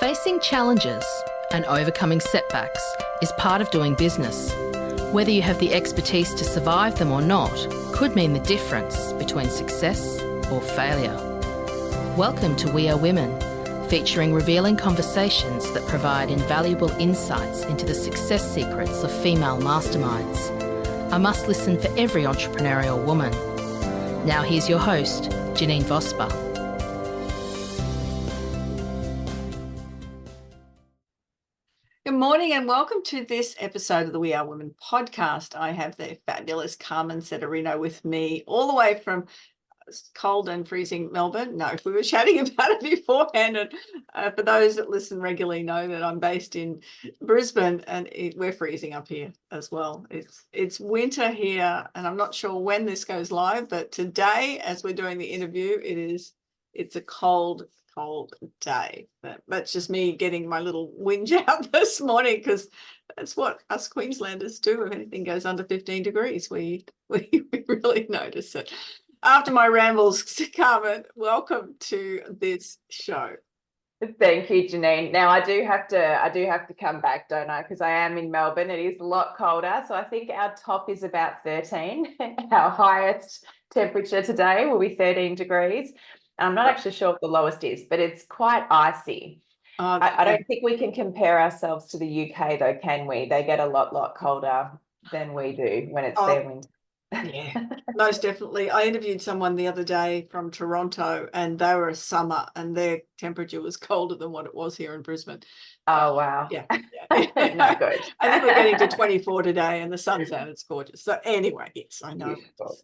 Facing challenges and overcoming setbacks is part of doing business. Whether you have the expertise to survive them or not could mean the difference between success or failure. Welcome to We Are Women, featuring revealing conversations that provide invaluable insights into the success secrets of female masterminds. A must listen for every entrepreneurial woman. Now here's your host, Janine Vosper. Good morning and welcome to this episode of the We Are Women podcast. I have the fabulous Carmen Sederino with me all the way from cold and freezing Melbourne. No, we were chatting about it beforehand, and for those that listen regularly know that I'm based in Brisbane, and we're freezing up here as well. It's winter here, and I'm not sure when this goes live, but today, as we're doing the interview, it's a cold day. But that's just me getting my little whinge out this morning, because that's what us Queenslanders do. If anything goes under 15 degrees, we really notice it. After my rambles, Carmen, welcome to this show. Thank you, Janine. Now I do have to come back, don't I? Because I am in Melbourne. It is a lot colder. So I think our top is about 13. Our highest temperature today will be 13 degrees. I'm not actually sure what the lowest is, but it's quite icy. I don't think we can compare ourselves to the UK though, can we? They get a lot colder than we do when it's their winter. Yeah, most definitely. I interviewed someone the other day from Toronto, and they were summer and their temperature was colder than what it was here in Brisbane. Oh, wow. Yeah. No good. I think we're getting to 24 today and the sun's out. It's gorgeous. So anyway, yes, I know.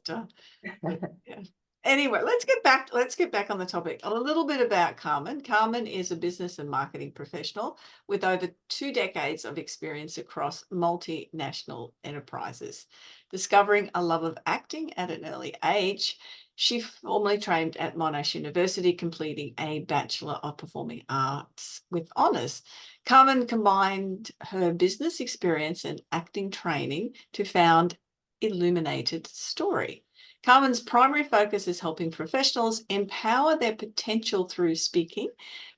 Yeah. Anyway, let's get back on the topic. A little bit about Carmen. Carmen is a business and marketing professional with over 2 decades of experience across multinational enterprises. Discovering a love of acting at an early age, she formally trained at Monash University, completing a Bachelor of Performing Arts with honours. Carmen combined her business experience and acting training to found Illuminated Story. Carmen's primary focus is helping professionals empower their potential through speaking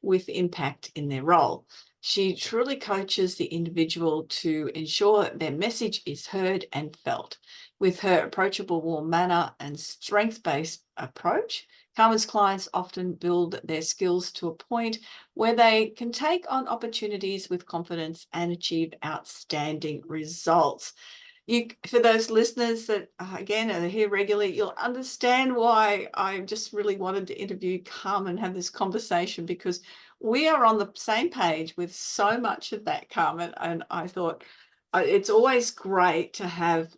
with impact in their role. She truly coaches the individual to ensure their message is heard and felt. With her approachable, warm manner and strength-based approach, Carmen's clients often build their skills to a point where they can take on opportunities with confidence and achieve outstanding results. For those listeners that, again, are here regularly, you'll understand why I just really wanted to interview Carmen and have this conversation, because we are on the same page with so much of that, Carmen. And I thought it's always great to have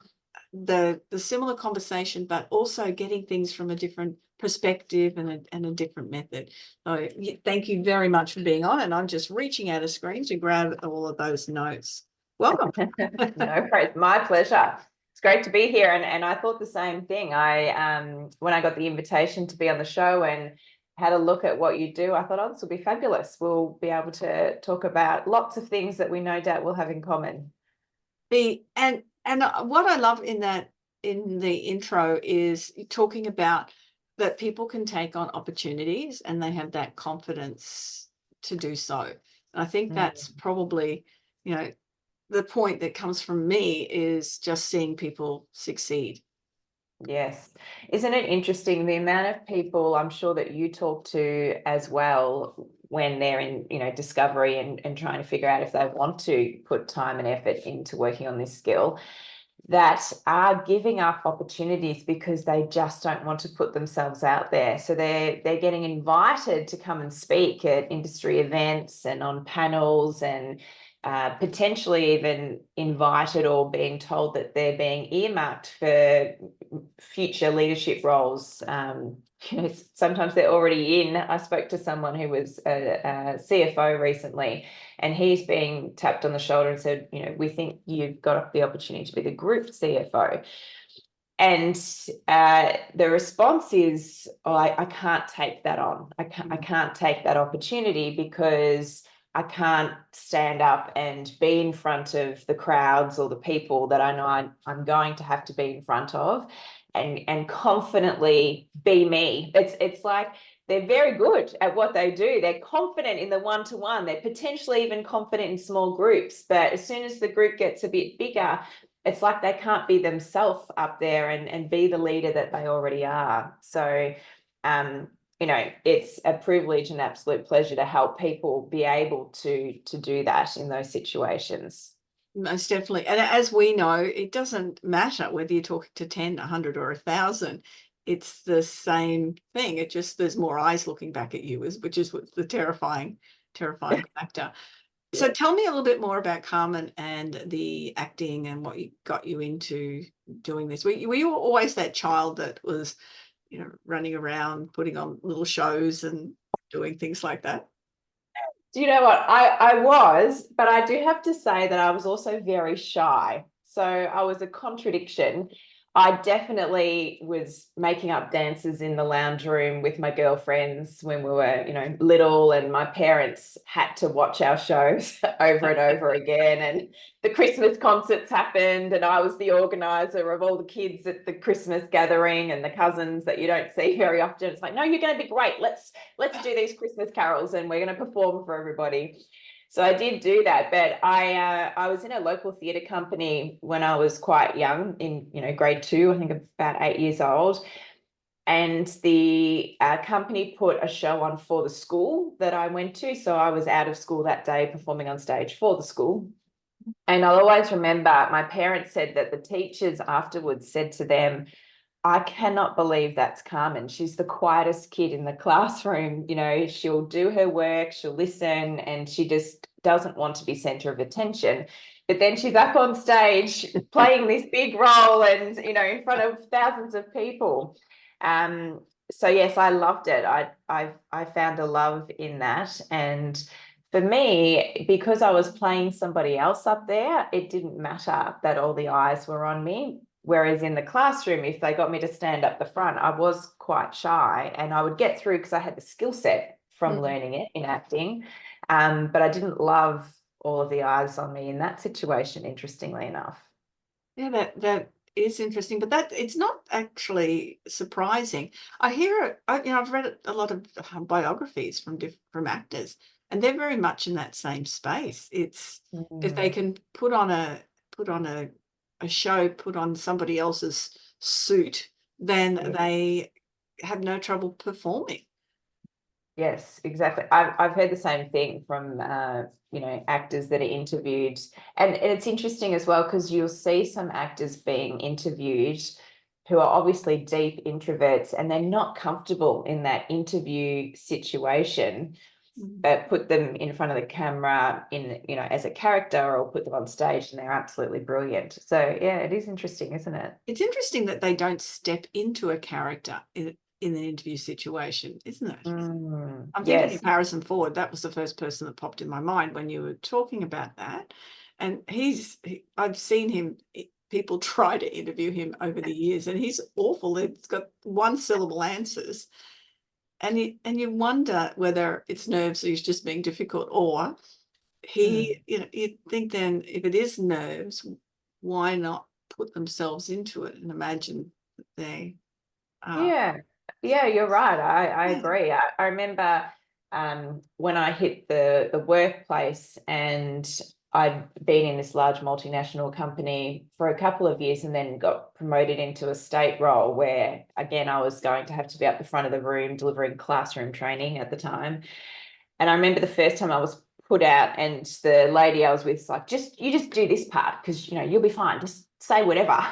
the similar conversation, but also getting things from a different perspective and a different method. So thank you very much for being on. And I'm just reaching out a screen to grab all of those notes. Welcome. No, my pleasure. It's great to be here. And I thought the same thing. When I got the invitation to be on the show and had a look at what you do, I thought, this will be fabulous. We'll be able to talk about lots of things that we no doubt will have in common. And what I love in the intro is talking about that people can take on opportunities and they have that confidence to do so. And I think that's probably, the point that comes from me is just seeing people succeed. Yes. Isn't it interesting the amount of people I'm sure that you talk to as well when they're in, discovery and trying to figure out if they want to put time and effort into working on this skill, that are giving up opportunities because they just don't want to put themselves out there. So they're getting invited to come and speak at industry events and on panels, and potentially even invited or being told that they're being earmarked for future leadership roles. Sometimes they're already in. I spoke to someone who was a CFO recently, and he's being tapped on the shoulder and said, we think you've got the opportunity to be the group CFO. And the response is, I can't take that on. I can't take that opportunity because I can't stand up and be in front of the crowds or the people that I know I'm going to have to be in front of. and confidently be me. It's like they're very good at what they do. They're confident in the one-to-one. They're potentially even confident in small groups. But as soon as the group gets a bit bigger, it's like they can't be themselves up there and be the leader that they already are. So, it's a privilege and absolute pleasure to help people be able to do that in those situations. Most definitely. And as we know, it doesn't matter whether you're talking to 10, 100 or 1,000. It's the same thing. It just, there's more eyes looking back at you, which is what's the terrifying factor. So tell me a little bit more about Carmen and the acting and what got you into doing this. Were you always that child that was, running around, putting on little shows and doing things like that? Do you know what? I was, but I do have to say that I was also very shy. So I was a contradiction. I definitely was making up dances in the lounge room with my girlfriends when we were, little, and my parents had to watch our shows over and over again. And the Christmas concerts happened, and I was the organizer of all the kids at the Christmas gathering and the cousins that you don't see very often. It's like, no, you're going to be great. Let's do these Christmas carols, and we're going to perform for everybody. So I did do that, but I was in a local theatre company when I was quite young, in grade 2, I think about 8 years old, and the company put a show on for the school that I went to. So I was out of school that day performing on stage for the school. And I'll always remember my parents said that the teachers afterwards said to them, I cannot believe that's Carmen. She's the quietest kid in the classroom. She'll do her work, she'll listen, and she just doesn't want to be center of attention. But then she's up on stage playing this big role and, in front of thousands of people. So yes, I loved it. I found a love in that. And for me, because I was playing somebody else up there, it didn't matter that all the eyes were on me. Whereas in the classroom, if they got me to stand up the front, I was quite shy, and I would get through because I had the skill set from learning it in acting. But I didn't love all of the eyes on me in that situation, interestingly enough. Yeah, that is interesting, but that it's not actually surprising. I hear it. I've read a lot of biographies from actors, and they're very much in that same space. It's if they can put on a show, put on somebody else's suit, then they have no trouble performing. Yes, exactly. I've heard the same thing from actors that are interviewed, and it's interesting as well because you'll see some actors being interviewed who are obviously deep introverts, and they're not comfortable in that interview situation. But put them in front of the camera as a character, or put them on stage, and they're absolutely brilliant. So yeah, it is interesting, isn't it? It's interesting that they don't step into a character in an interview situation, isn't it? I'm thinking of Harrison Ford. That was the first person that popped in my mind when you were talking about that. And I've seen him, people try to interview him over the years, and he's awful. It's got one syllable answers. And you wonder whether it's nerves or he's just being difficult, or you'd think then if it is nerves, why not put themselves into it and imagine that they are. Yeah, you're right. I agree. I remember when I hit the workplace, and I'd been in this large multinational company for a couple of years and then got promoted into a state role where, again, I was going to have to be at the front of the room delivering classroom training at the time. And I remember the first time I was put out, and the lady I was with was like, you just do this part because, you'll be fine. Just say whatever.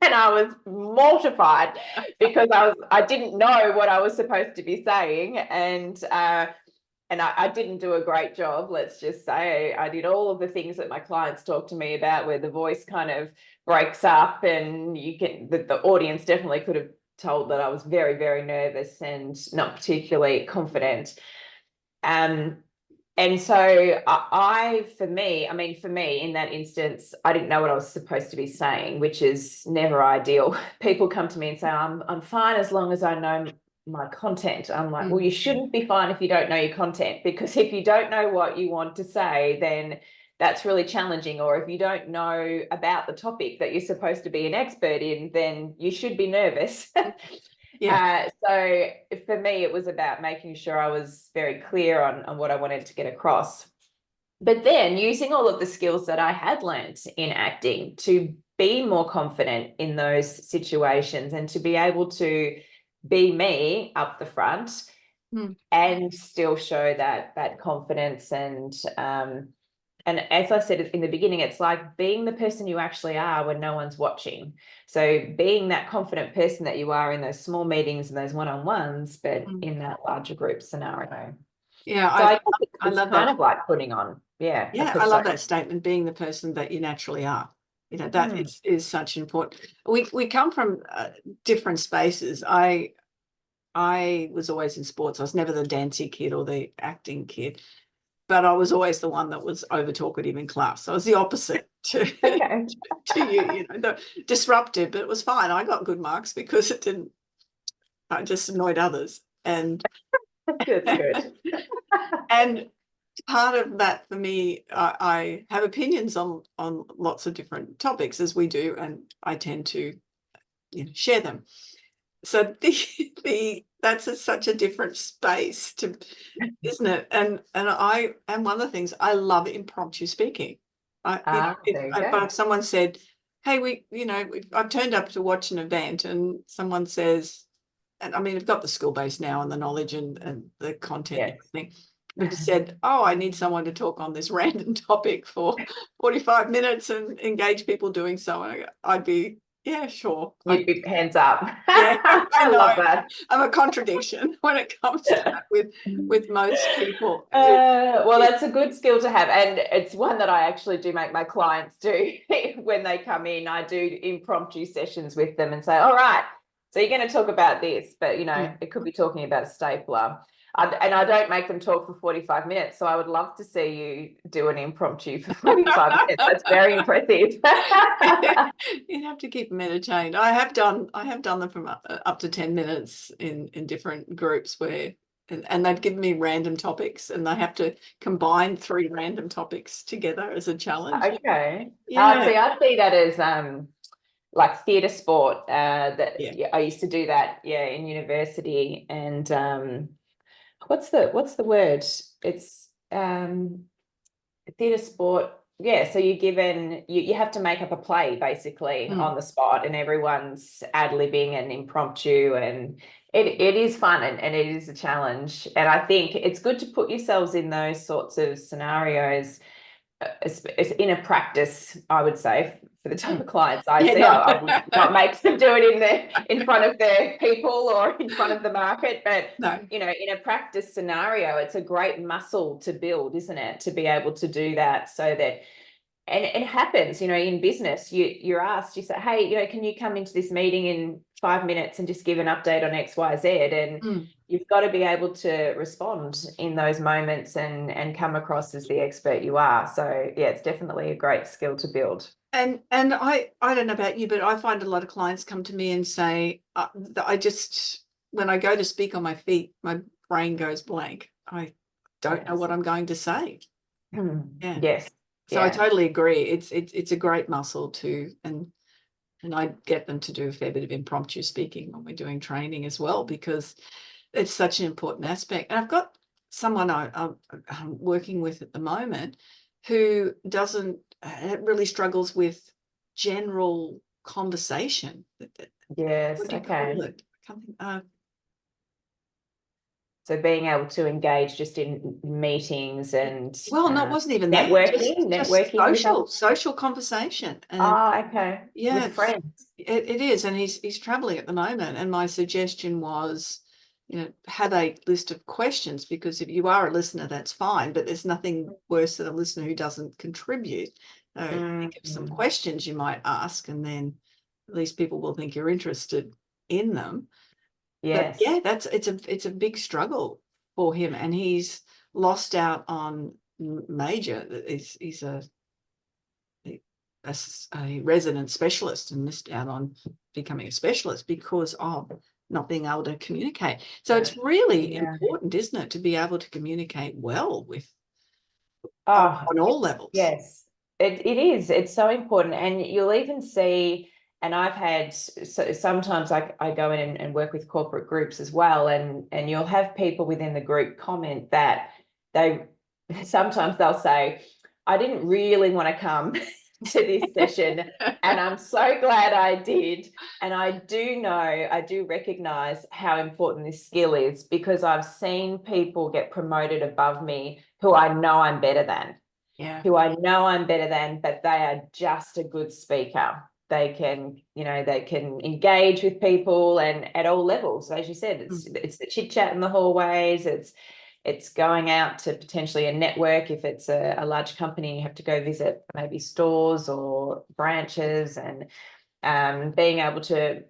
And I was mortified because I didn't know what I was supposed to be saying. And I didn't do a great job, let's just say. I did all of the things that my clients talk to me about, where the voice kind of breaks up, and the audience definitely could have told that I was very, very nervous and not particularly confident. And so for me, in that instance, I didn't know what I was supposed to be saying, which is never ideal. People come to me and say, I'm fine as long as I know my content. I'm like, well, you shouldn't be fine if you don't know your content, because if you don't know what you want to say, then that's really challenging, or if you don't know about the topic that you're supposed to be an expert in, then you should be nervous. Yeah. So for me, it was about making sure I was very clear on what I wanted to get across. But then using all of the skills that I had learnt in acting to be more confident in those situations and to be able to be me up the front and still show that confidence. And as I said in the beginning, it's like being the person you actually are when no one's watching. So being that confident person that you are in those small meetings and those one-on-ones, but in that larger group scenario. Yeah, So I guess I it's love kind that. of like putting on, a I love persona. that statement, being the person that you naturally are. You know, that is such important. We come from different spaces. I was always in sports. I was never the dancey kid or the acting kid, but I was always the one that was over talkative in class. So I was the opposite to you, you know, the disruptive, but it was fine. I got good marks because I just annoyed others. And That's good. and part of that for me, I have opinions on lots of different topics, as we do, and I tend to share them. So that's such a different space to, isn't it? And one of the things I love impromptu speaking. If someone said, "Hey, I've turned up to watch an event," and someone says, and I mean, I've got the skill base now and the knowledge and the content and everything. But said, "Oh, I need someone to talk on this random topic for 45 minutes and engage people doing so." And I'd be, yeah, sure. You'd be hands up. Yeah, I know. Love that. I'm a contradiction when it comes to that with most people. Well, that's a good skill to have, and it's one that I actually do make my clients do when they come in. I do impromptu sessions with them and say, "All right, so you're going to talk about this, but it could be talking about a stapler." And I don't make them talk for 45 minutes. So I would love to see you do an impromptu for 45 minutes. That's very impressive. You'd have to keep them entertained. I have done them from up to 10 minutes in different groups where, and they've given me random topics and they have to combine 3 random topics together as a challenge. Okay. Yeah. See, I see that as like theatre sport. I used to do that, in university. And what's the word? It's theatre sport. Yeah, so you have to make up a play basically on the spot, and everyone's ad-libbing and impromptu, and it is fun and it is a challenge. And I think it's good to put yourselves in those sorts of scenarios in a practice, I would say, for the type of clients I see. I would not make them do it in front of their people or in front of the market, but in a practice scenario, it's a great muscle to build, isn't it? To be able to do that, so that, and it happens, in business, you're asked, you say, "Hey, can you come into this meeting in 5 minutes and just give an update on X, Y, Z?" And you've got to be able to respond in those moments and come across as the expert you are. So yeah, it's definitely a great skill to build. And I don't know about you, but I find a lot of clients come to me and say, when I go to speak on my feet, my brain goes blank. I don't know what I'm going to say. Yeah. Yes. So I totally agree. It's a great muscle too, and I get them to do a fair bit of impromptu speaking when we're doing training as well, because it's such an important aspect. And I've got someone I'm working with at the moment who really struggles with general conversation. Yes. Okay. So being able to engage just in meetings and no, it wasn't even networking, just social conversation. And, okay. Yeah, with friends. It is, and he's traveling at the moment. And my suggestion was, have a list of questions, because if you are a listener, that's fine. But there's nothing worse than a listener who doesn't contribute. Think of some questions you might ask, and then at least people will think you're interested in them. Yes. But yeah, it's a big struggle for him, and he's lost out on major. He's a resident specialist and missed out on becoming a specialist because of not being able to communicate. So it's really important, isn't it, to be able to communicate well with. on all levels. Yes, it is. It's so important. And you'll even see, and I've had, so sometimes I go in and work with corporate groups as well, and you'll have people within the group comment that sometimes they'll say, I didn't really want to come to this session, and I'm so glad I did. And I do recognize how important this skill is, because I've seen people get promoted above me who I know I'm better than. Yeah. Who I know I'm better than, but they are just a good speaker. They can, they can engage with people, and at all levels, as you said, it's the chit chat in the hallways. It's going out to potentially a network. If it's a large company, you have to go visit maybe stores or branches, and being able to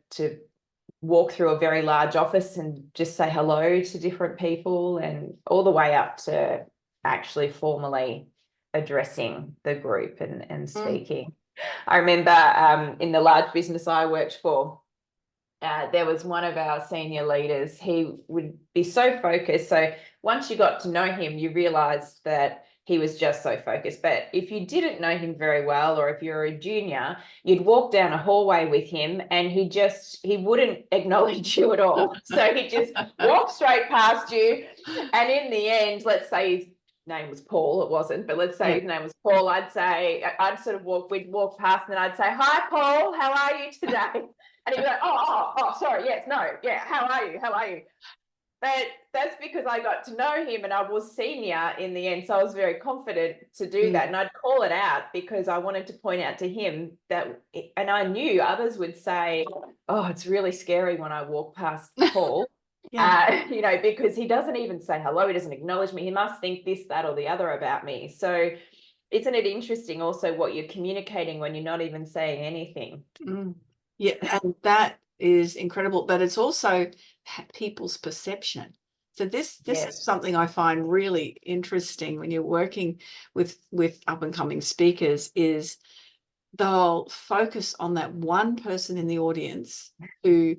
walk through a very large office and just say hello to different people, and all the way up to actually formally addressing the group and speaking. I remember in the large business I worked for, there was one of our senior leaders. He would be so focused. So once you got to know him, you realized that he was just so focused. But if you didn't know him very well, or if you're a junior, you'd walk down a hallway with him and he wouldn't acknowledge you at all. So he'd just walk straight past you. And in the end, let's say his name was Paul, it wasn't, but let's say his name was Paul, I'd sort of we'd walk past and I'd say, hi, Paul, how are you today? And he'd be like, oh, sorry, yes, no, yeah, how are you? But that's because I got to know him and I was senior in the end, so I was very confident to do that. And I'd call it out because I wanted to point out to him that, and I knew others would say, oh, it's really scary when I walk past Paul. Because he doesn't even say hello, he doesn't acknowledge me, he must think this, that, or the other about me. So isn't it interesting also what you're communicating when you're not even saying anything? Yeah, and that is incredible, but it's also people's perception. So this is something I find really interesting when you're working with up and coming speakers, is they'll focus on that one person in the audience who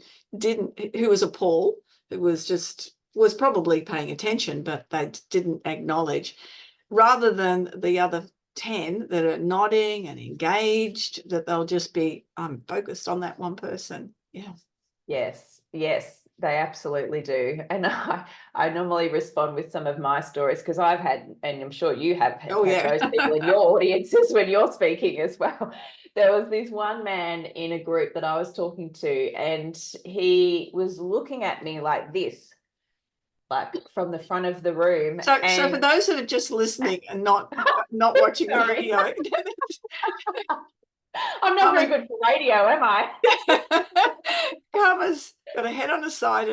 was a Paul, who was probably paying attention, but they didn't acknowledge, rather than the other 10 that are nodding and engaged, that they'll just be, I'm focused on that one person. Yeah. Yes, they absolutely do. And I normally respond with some of my stories, because I've had, and I'm sure you have had those people in your audiences when you're speaking as well. There was this one man in a group that I was talking to, and he was looking at me like this, like from the front of the room. So for those that are just listening and not watching the video, I'm not very good for radio, am I? Carmen's got a head on the side,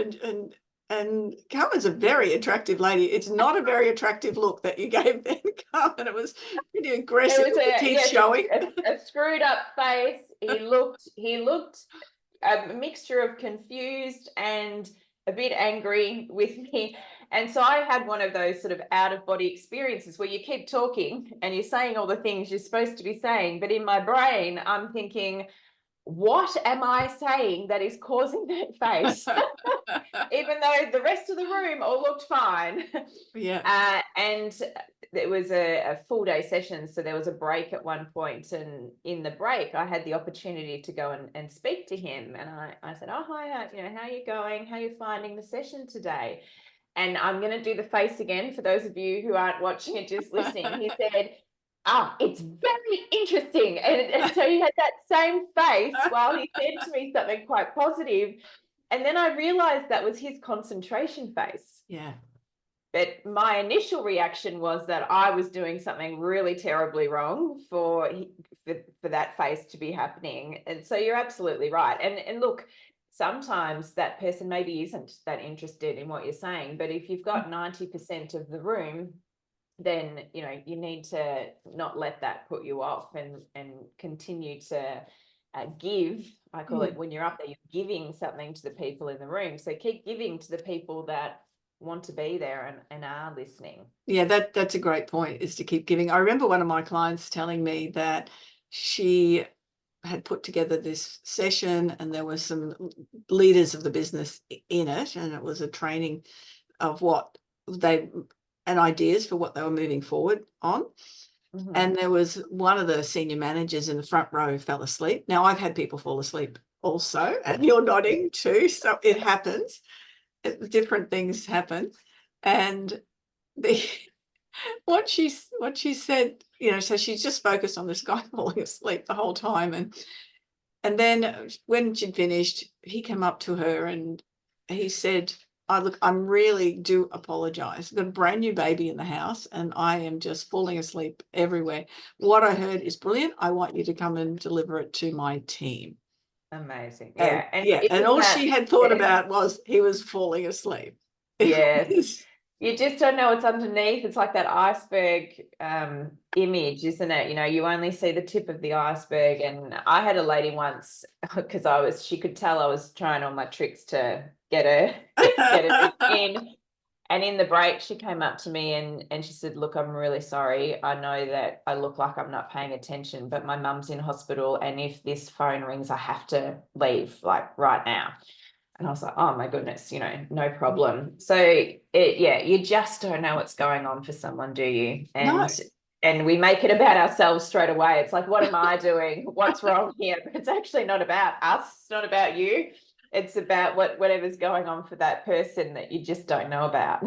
and Carmen's a very attractive lady. It's not a very attractive look that you gave then, Carmen. It was pretty aggressive. It was teeth showing. A screwed up face. He looked a mixture of confused and a bit angry with me. And so I had one of those sort of out of body experiences where you keep talking and you're saying all the things you're supposed to be saying, but in my brain I'm thinking, what am I saying that is causing that face? Even though the rest of the room all looked fine. Yeah. And it was a full day session, so there was a break at one point, and in the break I had the opportunity to go and speak to him, and I said, oh, hi, how are you going? How are you finding the session today? And I'm going to do the face again for those of you who aren't watching and just listening. He said, it's very interesting. And so he had that same face while he said to me something quite positive. And then I realized that was his concentration face. Yeah. But my initial reaction was that I was doing something really terribly wrong for that face to be happening. And so you're absolutely right. And look, sometimes that person maybe isn't that interested in what you're saying, but if you've got 90% of the room, then you need to not let that put you off, and continue to give. I call it, when you're up there, you're giving something to the people in the room. So keep giving to the people that want to be there and are listening. Yeah, that's a great point, is to keep giving. I remember one of my clients telling me that she had put together this session and there were some leaders of the business in it, and it was a training of what they and ideas for what they were moving forward on. Mhm. And there was one of the senior managers in the front row fell asleep. Now, I've had people fall asleep also, and you're nodding too, so it happens. Different things happen. And the what she said, you know, so she's just focused on this guy falling asleep the whole time. And then when she'd finished, he came up to her and he said, "Oh, look, I'm really do apologize. I've got a brand new baby in the house and I am just falling asleep everywhere. What I heard is brilliant. I want you to come and deliver it to my team." Amazing. And Yeah. And and isn't all that- she had thought yeah. about was he was falling asleep. Yes. You just don't know what's underneath. It's like that iceberg image, isn't it? You know, you only see the tip of the iceberg. And I had a lady once, because she could tell I was trying all my tricks to get her in. And in the break, she came up to me and she said, "Look, I'm really sorry. I know that I look like I'm not paying attention, but my mum's in hospital. And if this phone rings, I have to leave like right now." And I was like, "Oh my goodness, you know, no problem." So you just don't know what's going on for someone, do you? No. And we make it about ourselves straight away. It's like, what am I doing? What's wrong here? But it's actually not about us. It's not about you. It's about whatever's going on for that person that you just don't know about.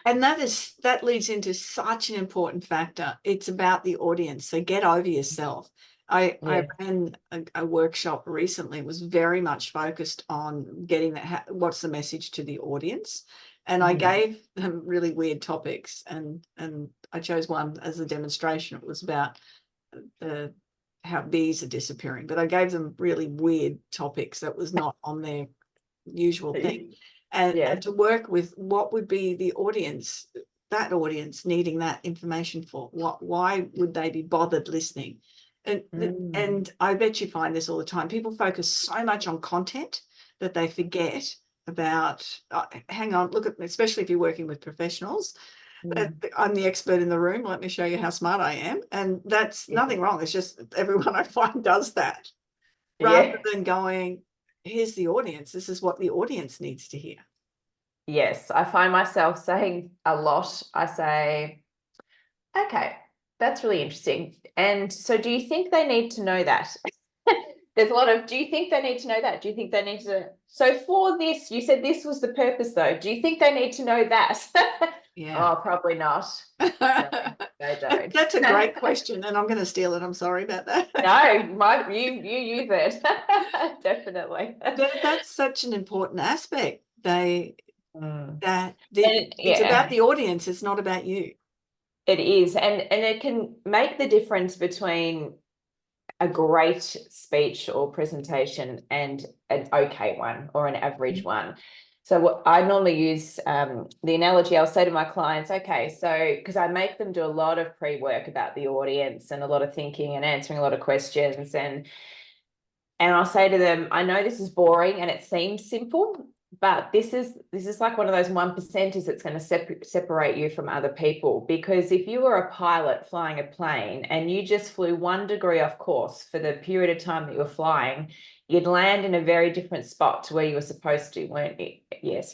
And that leads into such an important factor. It's about the audience. So get over yourself. I ran a workshop recently. It was very much focused on getting what's the message to the audience. And I gave them really weird topics, and I chose one as a demonstration. It was about how bees are disappearing, but I gave them really weird topics that was not on their usual thing. And to work with what would be the audience, that audience needing that information for why would they be bothered listening? And I bet you find this all the time. People focus so much on content that they forget about, hang on, look at, especially if you're working with professionals. I'm the expert in the room. Let me show you how smart I am. And that's nothing wrong. It's just everyone I find does that rather than going, here's the audience. This is what the audience needs to hear. Yes, I find myself saying a lot. I say, "Okay, that's really interesting. And so do you think they need to know that?" There's a lot of, "Do you think they need to know that? Do you think they need to?" So for this, you said this was the purpose though. Do you think they need to know that? Yeah. Oh, probably not. No, they don't. That's a great question, and I'm going to steal it. I'm sorry about that. No, you use it. Definitely. That's such an important aspect. It's Yeah. about the audience. It's not about you. It is, and it can make the difference between a great speech or presentation and an okay one or an average one. So what I normally use, the analogy I'll say to my clients, okay, so because I make them do a lot of pre-work about the audience and a lot of thinking and answering a lot of questions, and I'll say to them, "I know this is boring and it seems simple, but this is like one of those 1%ers that's going to separate you from other people. Because if you were a pilot flying a plane and you just flew 1 degree off course for the period of time that you were flying, you'd land in a very different spot to where you were supposed to, weren't you?" Yes.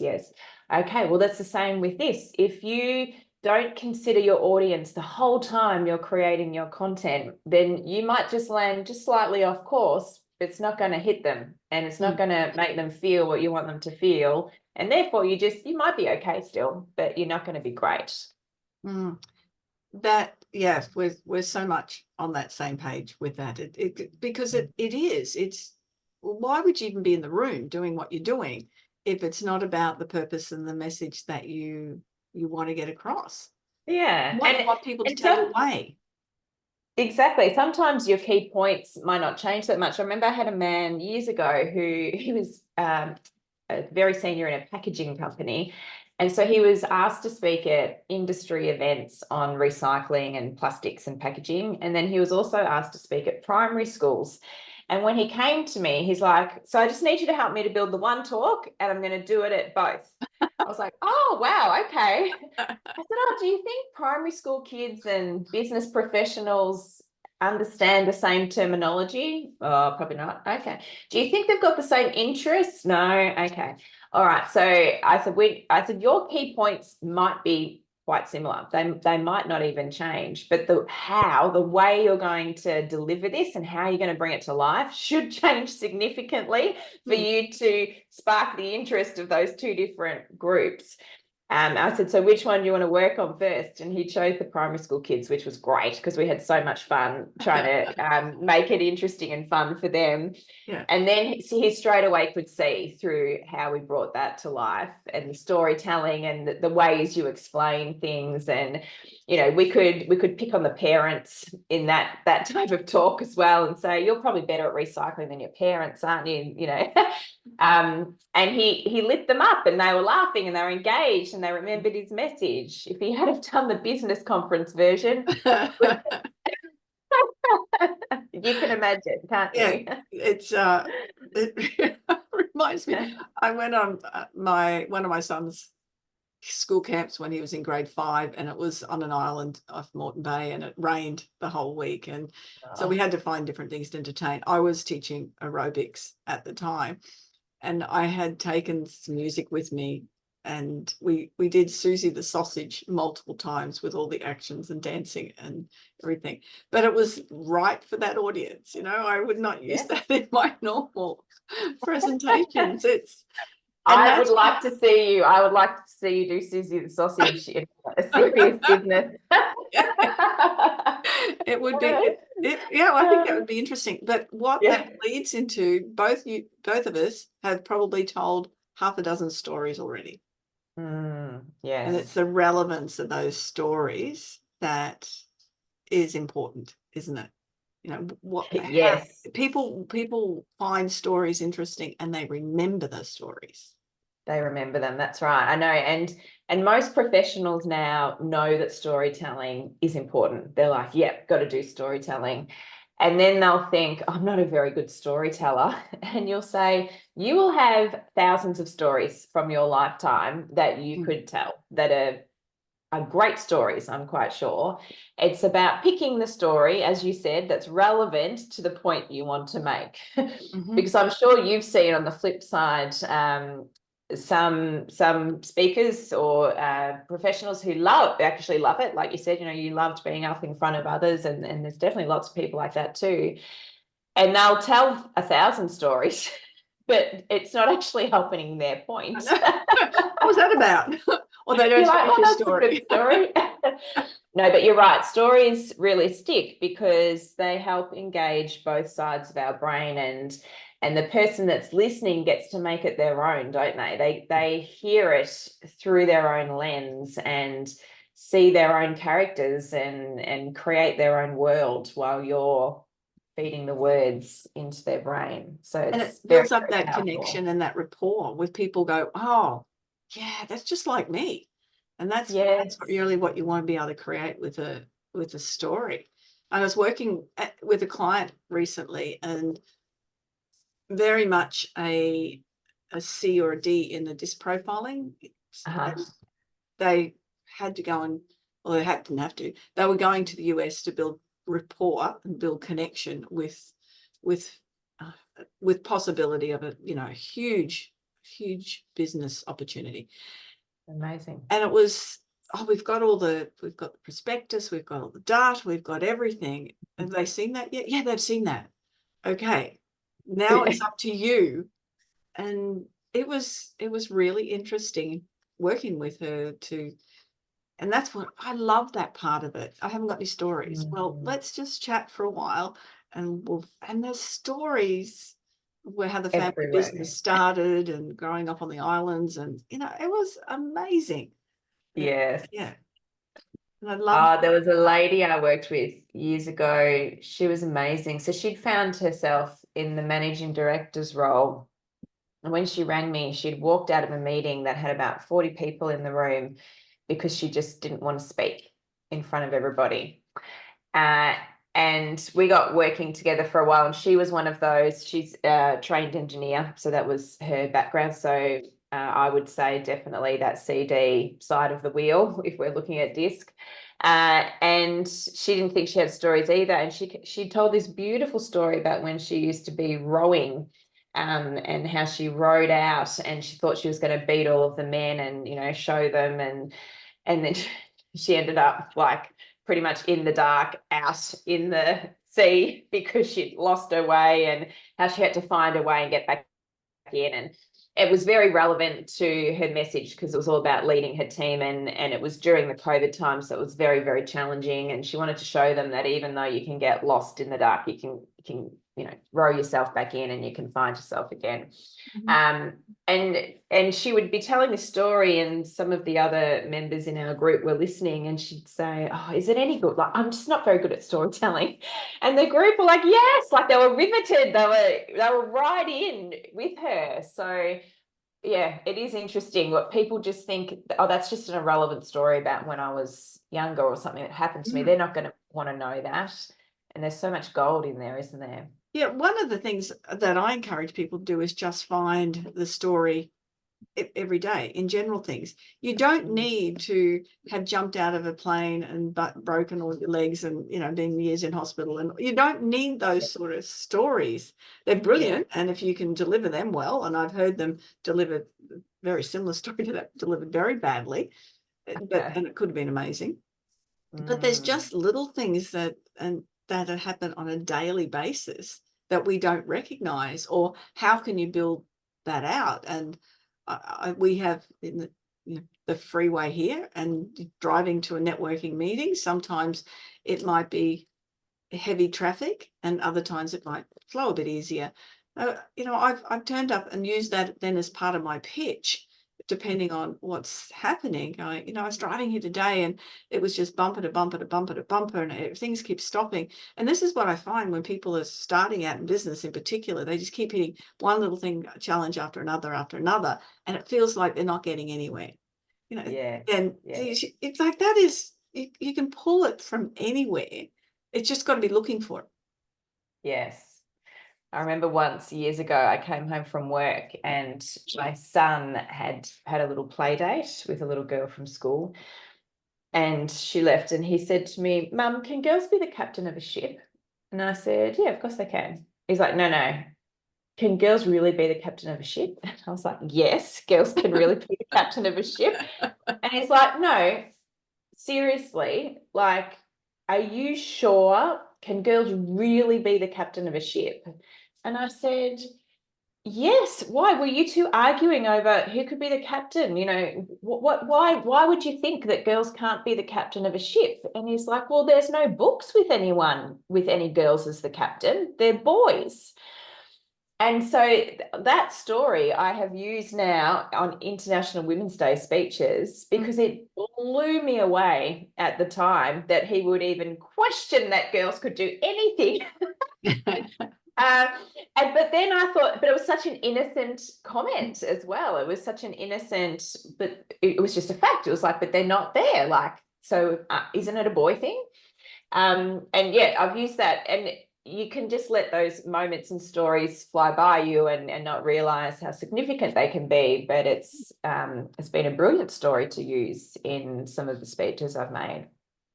Okay, well, that's the same with this. If you don't consider your audience the whole time you're creating your content, then you might just land just slightly off course. It's not going to hit them, and it's not going to make them feel what you want them to feel. And therefore you might be okay still, but you're not going to be great. That, yes, we're so much on that same page with that. Because it is. It's, why would you even be in the room doing what you're doing if it's not about the purpose and the message that you want to get across? Yeah. What you want people to take away. Exactly. Sometimes your key points might not change that much. I remember I had a man years ago he was very senior in a packaging company. And so he was asked to speak at industry events on recycling and plastics and packaging. And then he was also asked to speak at primary schools. And when he came to me, he's like, "So I just need you to help me to build the one talk, and I'm going to do it at both." I was like, "Oh, wow, okay." I said, "Oh, do you think primary school kids and business professionals understand the same terminology?" "Oh, probably not." "Okay. Do you think they've got the same interests?" "No." "Okay. All right." So I said, your key points might be quite similar. They might not even change, but the way you're going to deliver this and how you're going to bring it to life should change significantly for you to spark the interest of those two different groups. I said, so which one do you want to work on first? And he chose the primary school kids, which was great because we had so much fun trying to make it interesting and fun for them. Yeah. And then he straight away could see through how we brought that to life and the storytelling and the ways you explain things. And, you know, we could pick on the parents in that type of talk as well and say, you're probably better at recycling than your parents, aren't you? You know, and he lit them up and they were laughing and they were engaged and they remembered his message. If he had have done the business conference version, you can imagine, can't you? It's it reminds me. I went on one of my son's school camps when he was in grade 5, and it was on an island off Moreton Bay, and it rained the whole week, and so we had to find different things to entertain. I was teaching aerobics at the time, and I had taken some music with me, and we did Susie the Sausage multiple times with all the actions and dancing and everything, but it was right for that audience. You know, I would not use that in my normal presentations. I would like to see you do Susie the Sausage in a serious business. It would be, I think that would be interesting. But what that leads into, both of us have probably told half a dozen stories already. Yes. And it's the relevance of those stories that is important, isn't it? You know, yes. People find stories interesting and they remember the stories. They remember them. That's right. I know. And most professionals now know that storytelling is important. They're like, yep, got to do storytelling. And then they'll think, I'm not a very good storyteller. And you'll say, you will have thousands of stories from your lifetime that you could tell that are great stories, I'm quite sure. It's about picking the story, as you said, that's relevant to the point you want to make. Because I'm sure you've seen on the flip side, some speakers or professionals who actually love it. Like you said, you know, you loved being up in front of others, and there's definitely lots of people like that too. And they'll tell 1,000 stories, but it's not actually helping their point. What was that about? Or they don't finish your story. No, but you're right. Stories really stick because they help engage both sides of our brain, and the person that's listening gets to make it their own, don't they? They hear it through their own lens and see their own characters and create their own world while you're feeding the words into their brain. So it builds up that connection and that rapport with people. Go, oh, yeah, that's just like me. And that's really what you want to be able to create with a story. I was working with a client recently, and very much a C or a D in the DISC profiling. They had to go and, well, they didn't have to. They were going to the US to build rapport and build connection with possibility of a, you know, huge business opportunity. Amazing. And it was, we've got the prospectus, we've got all the data, we've got everything. Have they seen that yet? Yeah, they've seen that. Okay, now it's up to you. And it was really interesting working with her and that's what I love, that part of it. I haven't got any stories. Well, let's just chat for a while, and there's stories where how the family business started and growing up on the islands, and you know, it was amazing. Yes. Yeah. And I love there was a lady I worked with years ago. She was amazing. So she'd found herself in the managing director's role. And when she rang me, she'd walked out of a meeting that had about 40 people in the room because she just didn't want to speak in front of everybody. And we got working together for a while, and she was one of those. She's a trained engineer, so that was her background. So I would say definitely that CD side of the wheel if we're looking at DISC. And she didn't think she had stories either. And she told this beautiful story about when she used to be rowing, and how she rowed out, and she thought she was going to beat all of the men and, you know, show them. And then she ended up like pretty much in the dark, out in the sea, because she'd lost her way, and how she had to find her way and get back in. And it was very relevant to her message, because it was all about leading her team, and it was during the COVID time, so it was very, very challenging. And she wanted to show them that even though you can get lost in the dark, you can row yourself back in, and you can find yourself again. And she would be telling the story, and some of the other members in our group were listening, and she'd say, "Oh, is it any good? Like, I'm just not very good at storytelling." And the group were like, "Yes," like they were riveted. They were right in with her. So yeah, it is interesting what people just think, oh, that's just an irrelevant story about when I was younger or something that happened to me. They're not going to want to know that. And there's so much gold in there, isn't there? Yeah, one of the things that I encourage people to do is just find the story every day in general things. You don't need to have jumped out of a plane and broken all your legs and been years in hospital, and you don't need those sort of stories. They're brilliant, and if you can deliver them well, and I've heard them deliver very similar story to that delivered very badly, and it could have been amazing. But there's just little things that happen on a daily basis that we don't recognize, or how can you build that out? And we have in the freeway here, and driving to a networking meeting, sometimes it might be heavy traffic, and other times it might flow a bit easier. I've turned up and used that then as part of my pitch, depending on what's happening. I was driving here today, and it was just bumper to bumper to bumper to bumper, and things keep stopping. And this is what I find when people are starting out in business in particular. They just keep hitting one little thing, challenge after another, and it feels like they're not getting anywhere. It's like that is, you can pull it from anywhere. It's just got to be looking for it. Yes. I remember once years ago, I came home from work, and my son had a little play date with a little girl from school, and she left, and he said to me, "Mum, can girls be the captain of a ship?" And I said, "Yeah, of course they can." He's like, "No. Can girls really be the captain of a ship?" And I was like, "Yes, girls can really be the captain of a ship." And he's like, "No, seriously, like, are you sure? Can girls really be the captain of a ship?" And I said, "Yes. Why were you two arguing over who could be the captain? Why would you think that girls can't be the captain of a ship?" And he's like, "Well, there's no books with any girls as the captain. They're boys." And so that story I have used now on International Women's Day speeches, because it blew me away at the time that he would even question that girls could do anything. But then I thought, but it was such an innocent comment as well. It was such an innocent, but it was just a fact. It was like, but they're not there. Like, so isn't it a boy thing? And yeah, I've used that, and you can just let those moments and stories fly by you and not realize how significant they can be. But it's been a brilliant story to use in some of the speeches I've made.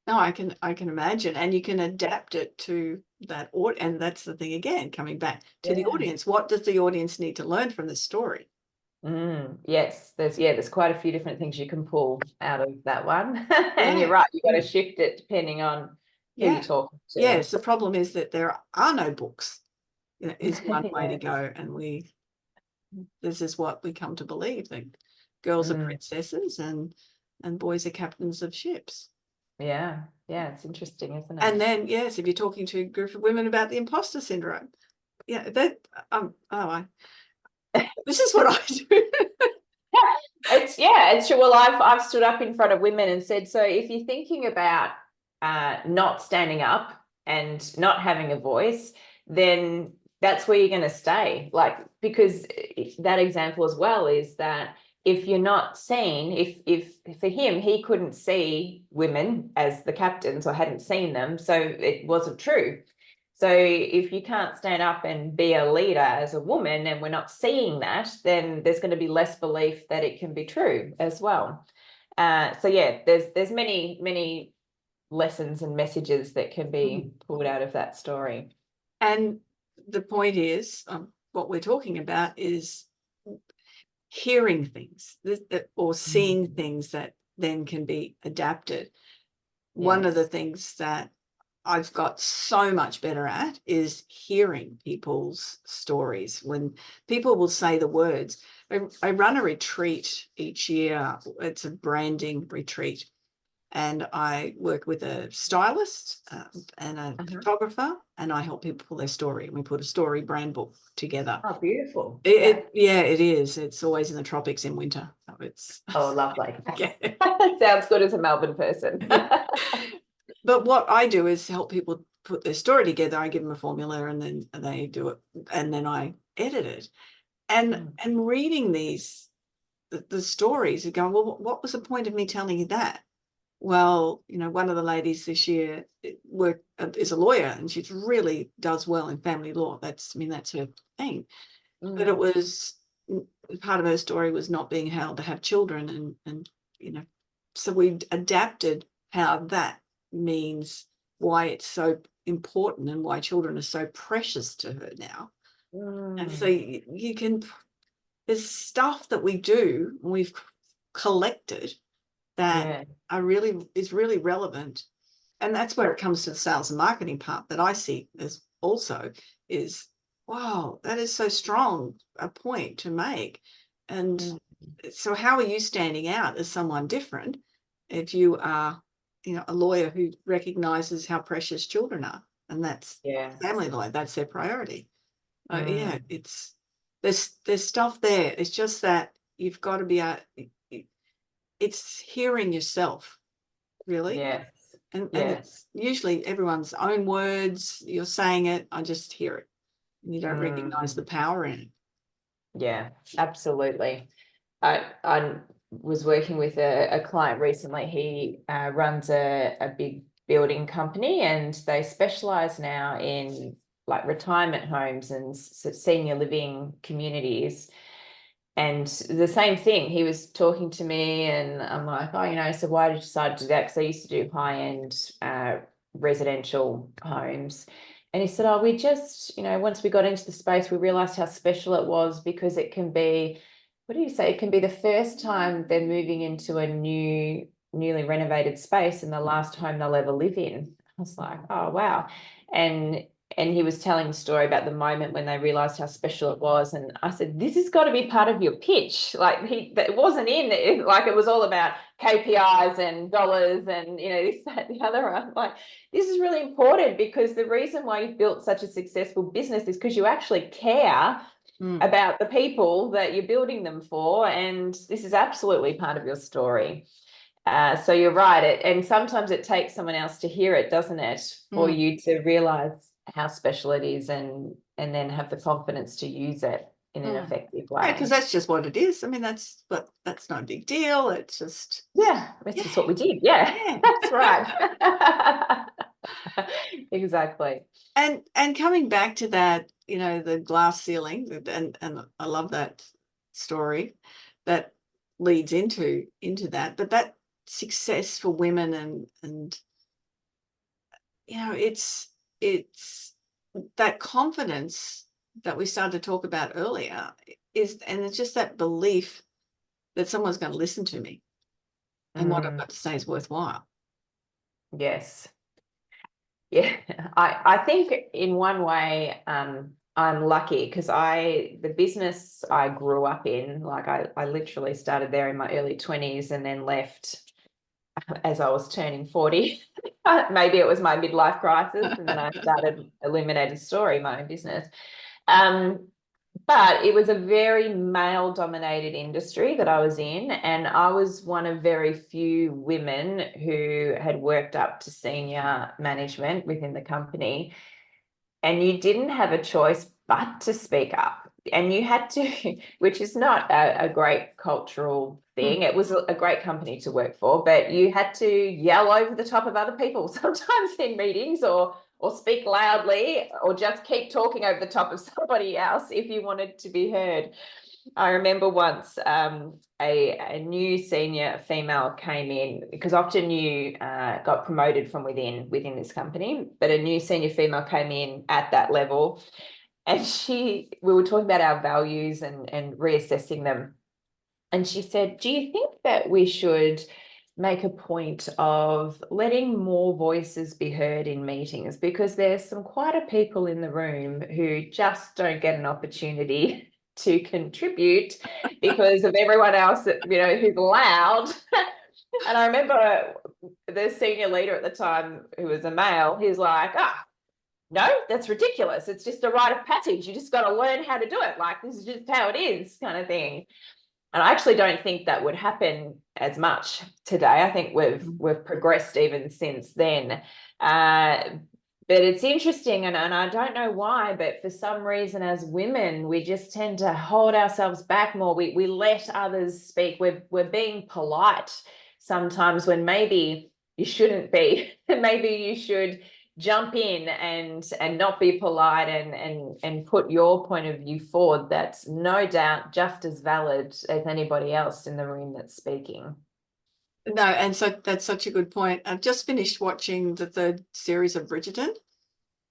No, I can imagine, and you can adapt it to that audience. And that's the thing again, coming back to the audience. What does the audience need to learn from this story? Yes, there's quite a few different things you can pull out of that one. And you're right, you've got to shift it depending on who you're talking to. Yes, the problem is that there are no books. Is one way to go, and this is what we come to believe, that girls are princesses and boys are captains of ships. Yeah, it's interesting, isn't it? And then, yes, if you're talking to a group of women about the imposter syndrome, this is what I do. It's true. Well, I've stood up in front of women and said, so if you're thinking about not standing up and not having a voice, then that's where you're going to stay. Like, because that example as well is that if you're not seen, if for him, he couldn't see women as the captains or hadn't seen them, so it wasn't true. So if you can't stand up and be a leader as a woman, and we're not seeing that, then there's going to be less belief that it can be true as well. So yeah, there's many lessons and messages that can be pulled out of that story. And the point is, what we're talking about is hearing things or seeing things that then can be adapted. One of the Yes. things that I've got so much better at is hearing people's stories. When people will say the words, I run a retreat each year. It's a branding retreat. And I work with a stylist and a photographer, and I help people pull their story. And we put a story brand book together. Oh, beautiful. Yeah, it is. It's always in the tropics in winter. So it's Lovely. yeah. Sounds good as a Melbourne person. But what I do is help people put their story together. I give them a formula, and then they do it, and then I edit it. And reading these the stories and going, well, what was the point of me telling you that? Well, one of the ladies this year is a lawyer, and she really does well in family law. That's her thing. But it was part of her story was not being able to have children, and so we adapted how that means, why it's so important and why children are so precious to her now. And so you can, there's stuff that we do and we've collected that is really relevant. And that's where it comes to the sales and marketing part that I see as also is, wow, that is so strong a point to make. And so how are you standing out as someone different if you are, a lawyer who recognizes how precious children are? And that's family law, that's their priority. It's there's stuff there. It's just that you've got to be it's hearing yourself, really. Yes. And it's usually everyone's own words. You're saying it, I just hear it. And you don't recognize the power in it. Yeah, absolutely. I was working with a client recently. He runs a big building company, and they specialize now in like retirement homes and senior living communities. And the same thing, he was talking to me, and I'm like, so why did you decide to do that? Because I used to do high-end residential homes. And he said, we just, once we got into the space, we realized how special it was, because it can be, what do you say? It can be the first time they're moving into a newly renovated space and the last home they'll ever live in. I was like, oh, wow. And he was telling the story about the moment when they realized how special it was. And I said, this has got to be part of your pitch. Like it wasn't in it, like it was all about KPIs and dollars and, this, that, the other. I'm like, this is really important, because the reason why you've built such a successful business is because you actually care about the people that you're building them for. And this is absolutely part of your story. So you're right. And sometimes it takes someone else to hear it, doesn't it, for you to realize how special it is, and then have the confidence to use it in an effective way. Yeah, because that's just what it is. I mean, that's no big deal. It's just just what we did. Yeah. That's right. Exactly. And coming back to that, the glass ceiling, and I love that story that leads into that. But that success for women and it's that confidence that we started to talk about earlier and it's just that belief that someone's going to listen to me and what I've got to say is worthwhile. Yes. Yeah. I think in one way, I'm lucky, because the business I grew up in, like I literally started there in my early 20s and then left as I was turning 40. Maybe it was my midlife crisis, and then I started Illuminated Story, my own business. But it was a very male-dominated industry that I was in, and I was one of very few women who had worked up to senior management within the company. And you didn't have a choice but to speak up. And you had to, which is not a great cultural thing. It was a great company to work for, but you had to yell over the top of other people sometimes in meetings, or speak loudly, or just keep talking over the top of somebody else if you wanted to be heard. I remember once a new senior female came in, because often you got promoted from within this company, but a new senior female came in at that level, and we were talking about our values and reassessing them. And she said, do you think that we should make a point of letting more voices be heard in meetings, because there's some quieter people in the room who just don't get an opportunity to contribute because of everyone else that, you know, who's loud. And I remember the senior leader at the time, who was a male, he's like, no, that's ridiculous. It's just a rite of passage. You just got to learn how to do it. Like, this is just how it is, kind of thing. And I actually don't think that would happen as much today. I think we've progressed even since then. But it's interesting, and I don't know why, but for some reason as women, we just tend to hold ourselves back more. We let others speak. We're being polite sometimes when maybe you shouldn't be. Maybe you should jump in and not be polite and put your point of view forward. That's no doubt just as valid as anybody else in the room that's speaking. No, and so that's such a good point. I've just finished watching the 3rd series of Bridgerton.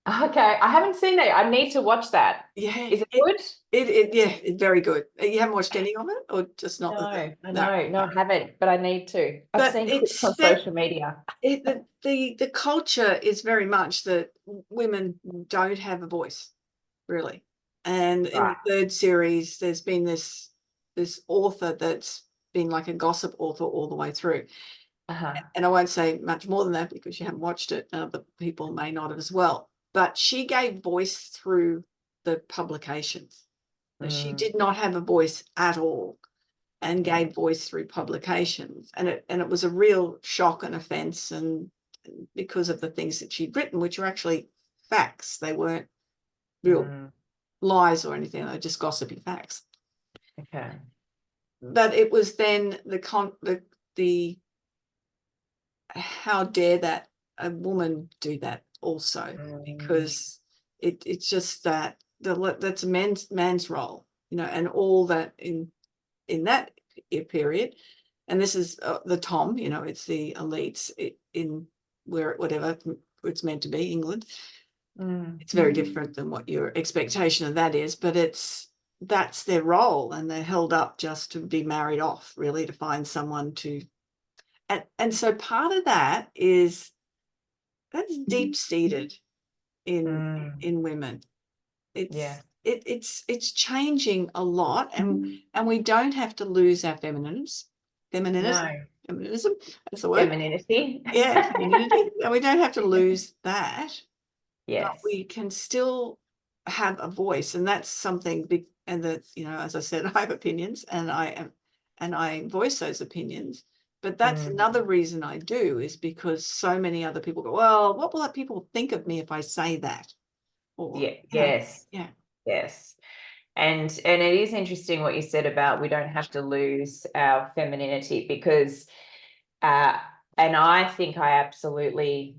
Okay, I haven't seen that. I need to watch that. Yeah. Is it good? Yeah, it's very good. You haven't watched any of it, or just not? No, I haven't, but I need to. I've But seen it's clips on social media. The culture is very much that women don't have a voice, really. And in Right. the 3rd series, there's been this author that's been like a gossip author all the way through. And I won't say much more than that because you haven't watched it. Other people may not have as well. But she gave voice through the publications. She did not have a voice at all, and gave voice through publications. And it was a real shock and offence, and because of the things that she'd written, which were actually facts. They weren't real lies or anything. They were just gossipy facts. Okay. But it was then the how dare that a woman do that also, because it's just that that's a man's role, you know, and all that in that period. And this is the Tom, you know, it's the elites in whatever it's meant to be, England. It's very different than what your expectation of that is, but that's their role, and they're held up just to be married off, really, to find someone to. And so part of that is that's deep-seated in women. It's changing a lot, and we don't have to lose our feminism. Feminism, that's the word. Femininity. Yeah, femininity. And we don't have to lose that. Yes. But we can still have a voice, and that's something big. And that, you know, as I said, I have opinions, and I voice those opinions. But that's another reason I do, is because so many other people go, well, what will people think of me if I say that? Or, yes. Yeah. Yes. And it is interesting what you said about we don't have to lose our femininity, because and I think I absolutely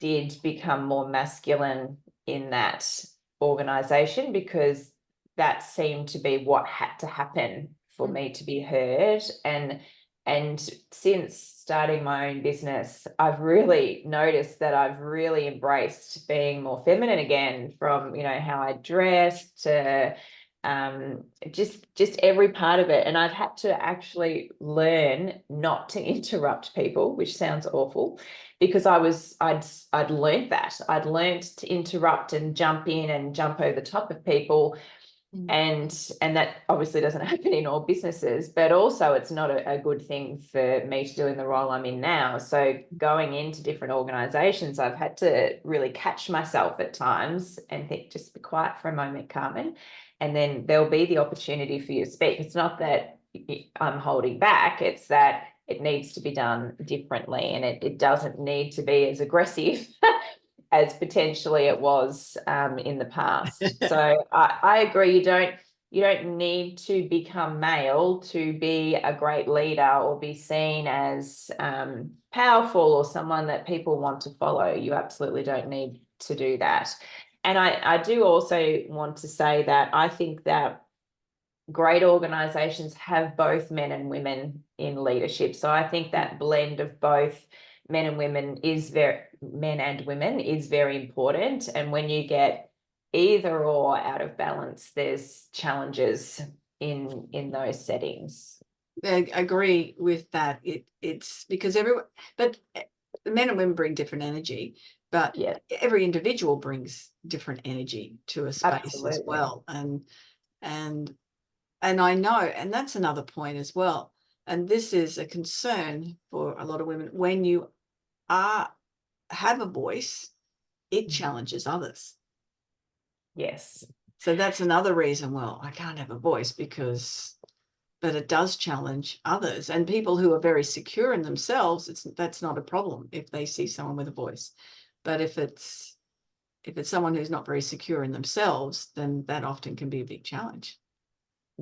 did become more masculine in that organization, because that seemed to be what had to happen for me to be heard. And since starting my own business, I've really noticed that I've really embraced being more feminine again, from, you know, how I dress to just every part of it. And I've had to actually learn not to interrupt people, which sounds awful, because I'd learned that. I'd learned to interrupt and jump in and jump over the top of people. And that obviously doesn't happen in all businesses, but also it's not a good thing for me to do in the role I'm in now. So going into different organizations, I've had to really catch myself at times and think, just be quiet for a moment, Carmen, and then there'll be the opportunity for you to speak. It's not that I'm holding back, it's that it needs to be done differently, and it doesn't need to be as aggressive as potentially it was in the past. So I agree. You don't need to become male to be a great leader or be seen as powerful or someone that people want to follow. You absolutely don't need to do that. And I do also want to say that I think that great organizations have both men and women in leadership. So I think that blend of both men and women is very important. And when you get either or out of balance, there's challenges in those settings. I agree with that. It's because everyone, but the men and women bring different energy, but Yeah, every individual brings different energy to a space as absolutely. well. And I know, and that's another point as well. And this is a concern for a lot of women. When you have a voice, it challenges others. Yes. So that's another reason, well, I can't have a voice but it does challenge others, and people who are very secure in themselves, that's not a problem if they see someone with a voice. But if it's someone who's not very secure in themselves, then that often can be a big challenge.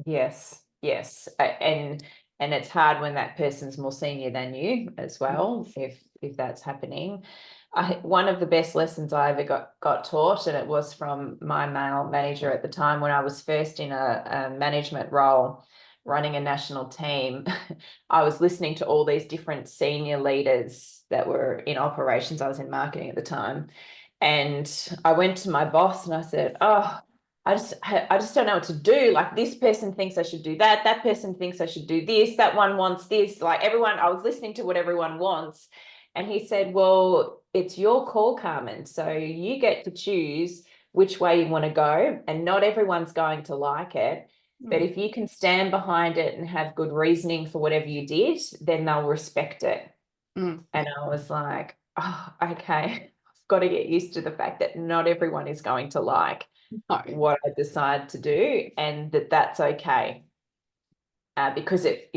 Yes, yes. And it's hard when that person's more senior than you as well, if that's happening. One of the best lessons I ever got taught, and it was from my male manager at the time when I was first in a management role running a national team. I was listening to all these different senior leaders that were in operations. I was in marketing at the time. And I went to my boss and I said, oh, I just don't know what to do. Like, this person thinks I should do that. That person thinks I should do this. That one wants this. Like, everyone, I was listening to what everyone wants. And he said, well, it's your call, Carmen. So you get to choose which way you want to go. And not everyone's going to like it. But if you can stand behind it and have good reasoning for whatever you did, then they'll respect it. Mm. And I was like, oh, okay. I've got to get used to the fact that not everyone is going to like what I decide to do, and that's okay, because it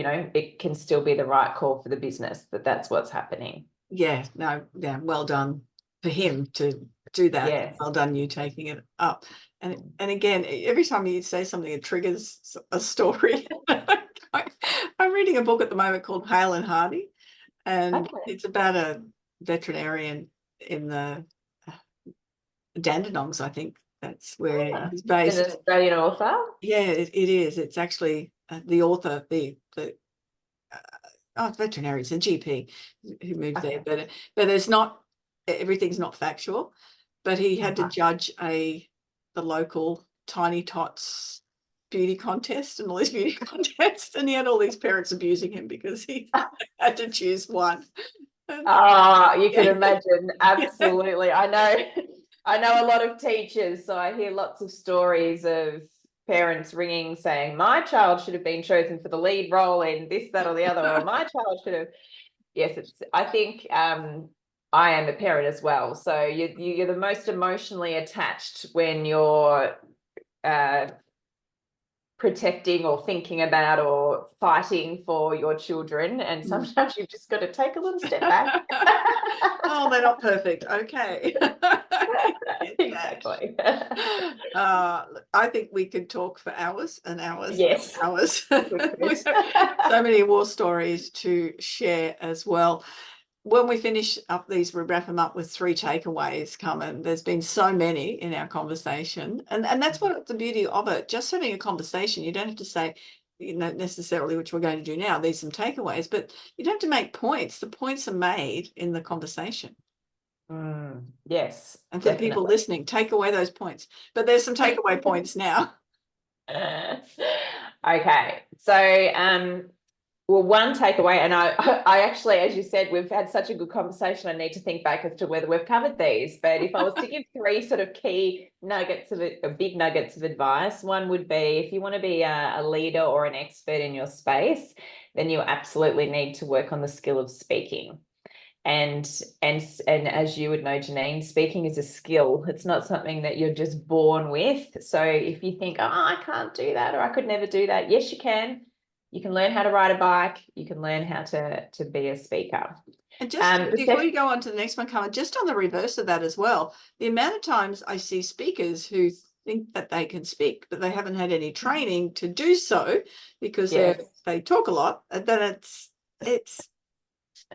can still be the right call for the business, that's what's happening. Yeah, no, yeah, well done for him to do that. Yes. Well done you taking it up. And again, every time you say something, it triggers a story. I'm reading a book at the moment called Hale and Hardy, and Okay. it's about a veterinarian in the Dandenongs, I think that's where he's It's an based. Australian author. Yeah, it is. It's actually the author, the veterinary, it's a GP who moved there, Okay. but it's not, everything's not factual. But he had to Uh-huh. judge the local Tiny Tots beauty contest and all these beauty contests, and he had all these parents abusing him because he had to choose one. You Yeah. can imagine. Absolutely. I know a lot of teachers, so I hear lots of stories of parents ringing saying, my child should have been chosen for the lead role in this, that, or the other, or my child should have. Yes, I think I am a parent as well. So you're the most emotionally attached when you're protecting or thinking about or fighting for your children, and sometimes you've just got to take a little step back. Oh, they're not perfect. Okay. Exactly. I think we could talk for hours and hours Yes. and hours. We have so many war stories to share as well. When we finish up these, we wrap them up with 3 takeaways, Carmen. There's been so many in our conversation, and that's what the beauty of it. Just having a conversation, you don't have to say, necessarily, which we're going to do now. These some takeaways, but you don't have to make points. The points are made in the conversation. Yes, And for the people listening, take away those points. But there's some takeaway points now. Okay, so well, one takeaway, and I actually, as you said, we've had such a good conversation. I need to think back as to whether we've covered these. But if I was to give 3 sort of key nuggets big nuggets of advice, one would be, if you want to be a leader or an expert in your space, then you absolutely need to work on the skill of speaking. And as you would know, Janine, speaking is a skill. It's not something that you're just born with. So if you think, oh, I can't do that, or I could never do that, yes, you can. You can learn how to ride a bike. You can learn how to be a speaker. And just before you go on to the next one, Carmen, just on the reverse of that as well, the amount of times I see speakers who think that they can speak, but they haven't had any training to do so because they talk a lot, and then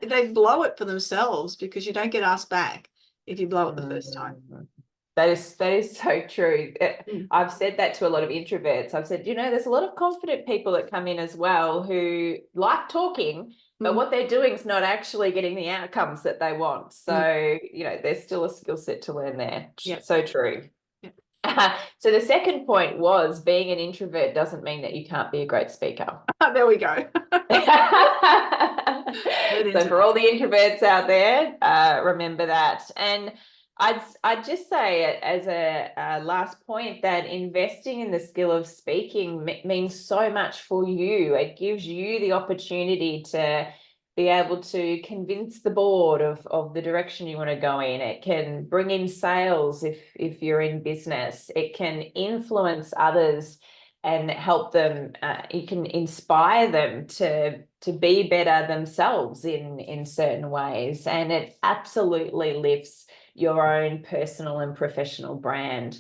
they blow it for themselves because you don't get asked back if you blow it the first time. That is so true. I've said that to a lot of introverts. I've said, there's a lot of confident people that come in as well who like talking, but what they're doing is not actually getting the outcomes that they want. So, there's still a skill set to learn there. Yeah. So true. Yeah. So the second point was being an introvert doesn't mean that you can't be a great speaker. There we go. So for all the introverts out there, remember that. And I'd just say as a last point that investing in the skill of speaking means so much for you. It gives you the opportunity to be able to convince the board of the direction you want to go in. It can bring in sales if you're in business. It can influence others and help them. You can inspire them to be better themselves in certain ways. And it absolutely lifts your own personal and professional brand.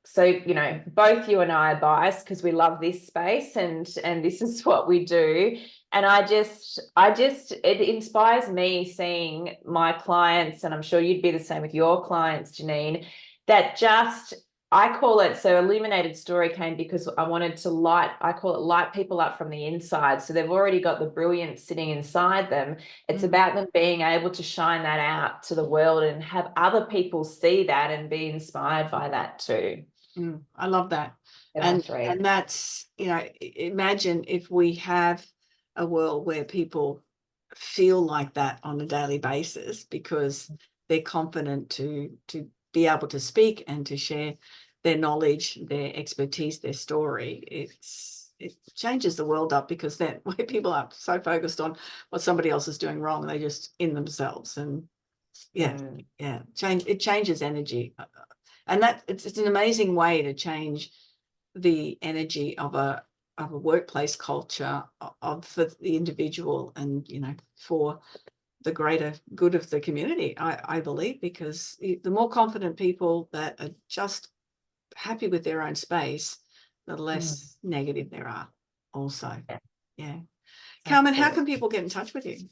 So, you know, both you and I are biased because we love this space and this is what we do. And it inspires me seeing my clients, and I'm sure you'd be the same with your clients, Janine, that I call it, so Illuminated Story came because I wanted to light people up from the inside. So they've already got the brilliance sitting inside them. It's about them being able to shine that out to the world and have other people see that and be inspired by that too. I love that. And that's, you know, imagine if we have a world where people feel like that on a daily basis because they're confident to be able to speak and to share their knowledge, their expertise, their story. It changes the world up, because then where people are so focused on what somebody else is doing wrong, they're just in themselves. And it changes energy. And that it's an amazing way to change the energy of a workplace culture for the individual and, you know, for the greater good of the community, I believe, because the more confident people that are just happy with their own space, the less negative there are also. Yeah. Carmen, how can people get in touch with you?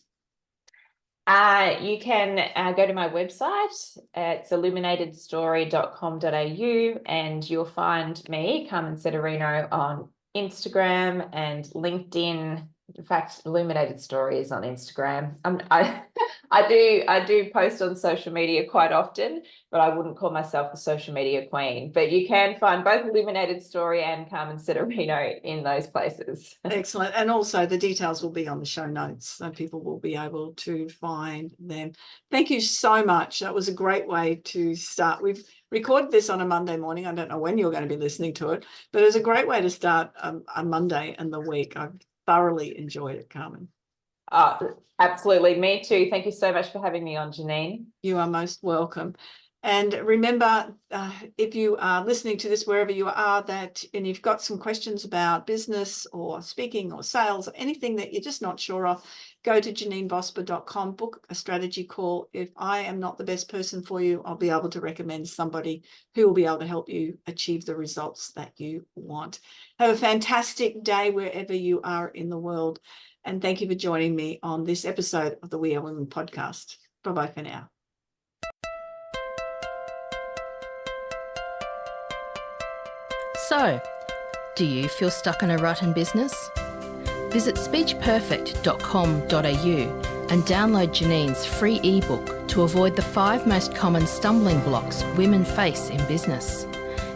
You can go to my website. It's illuminatedstory.com.au, and you'll find me, Carmen Sederino, on Instagram and LinkedIn. In fact, Illuminated Story is on Instagram. I do post on social media quite often, but I wouldn't call myself the social media queen. But you can find both Illuminated Story and Carmen Sederino in those places. Excellent. And also the details will be on the show notes, so people will be able to find them. Thank you so much. That was a great way to start. We've recorded this on a Monday morning. I don't know when you're going to be listening to it, but it's a great way to start a Monday and the week. I've thoroughly enjoyed it, Carmen. Absolutely. Me too. Thank you so much for having me on, Janine. You are most welcome. And remember, if you are listening to this wherever you are, and you've got some questions about business or speaking or sales or anything that you're just not sure of, go to janinebosper.com, book a strategy call. If I am not the best person for you, I'll be able to recommend somebody who will be able to help you achieve the results that you want. Have a fantastic day wherever you are in the world. And thank you for joining me on this episode of the We Are Women podcast. Bye-bye for now. So, do you feel stuck in a rut in business? Visit speechperfect.com.au and download Janine's free ebook to avoid the 5 most common stumbling blocks women face in business.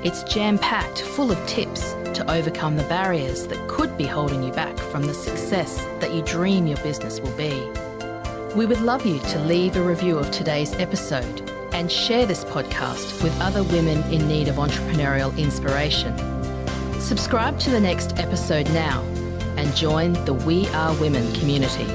It's jam-packed full of tips to overcome the barriers that could be holding you back from the success that you dream your business will be. We would love you to leave a review of today's episode and share this podcast with other women in need of entrepreneurial inspiration. Subscribe to the next episode now and join the We Are Women community.